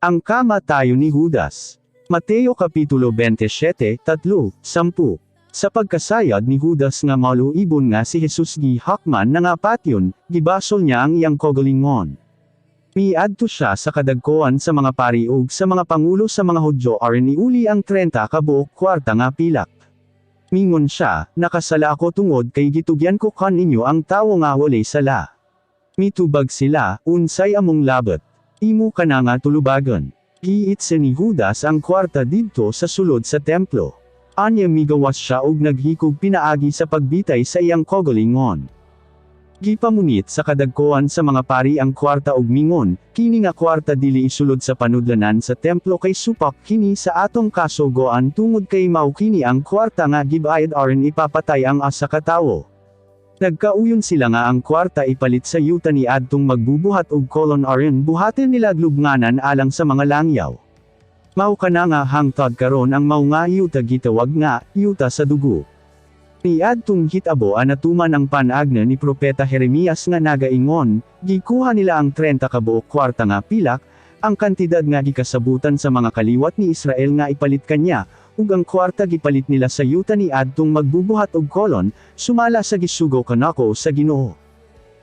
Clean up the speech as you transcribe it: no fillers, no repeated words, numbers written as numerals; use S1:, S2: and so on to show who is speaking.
S1: Ang kamatayo ni Judas. Mateo Kapitulo 27, 3-10. Sa pagkasayad ni Judas nga maluibon nga si Jesus gi hakman na nga patyon, gibasol niya ang iyang kaugalingon. Miadto siya sa kadagkoan sa mga pari ug sa mga pangulo sa mga Hudyo aron niuli ang 30 ka buok kwarta nga pilak. Mingon siya, nakasala ako tungod kay gitugyan ko kaninyo ang tawo nga walay sala. Mitubag sila, unsay among labet. Imo ka na nga tulubagan. Giitse ni Judas ang kwarta didto sa sulod sa templo. Anya migawas siya ug naghikog pinaagi sa pagbitay sa iyang kaugalingon. Gipamunit sa kadagkoan sa mga pari ang kwarta ug mingon, kini nga kwarta dili isulod sa panudlanan sa templo kay supak kini sa atong kasugoan tungod kay mao kini ang kwarta nga gibayad aron ipapatay ang asa ka tawo. Nagkauyon sila nga ang kwarta ipalit sa yuta ni adtong magbubuhat og kolon aron buhaten nila lubnganan alang sa mga langyaw. Mao kana nga hangtod karon ang mao nga yuta gitawag nga yuta sa dugo. Ni adtong hitabo anatuman ang panagna ni propeta Jeremias nga nagaingon, gikuha nila ang 30 ka buok kwarta nga pilak, ang kantidad nga gikasabutan sa mga kaliwat ni Israel nga ipalit kanya, ug ang kwarta gipalit nila sa yuta ni adtong magbubuhat og kolon, sumala sa gisugo kanako sa Ginoo.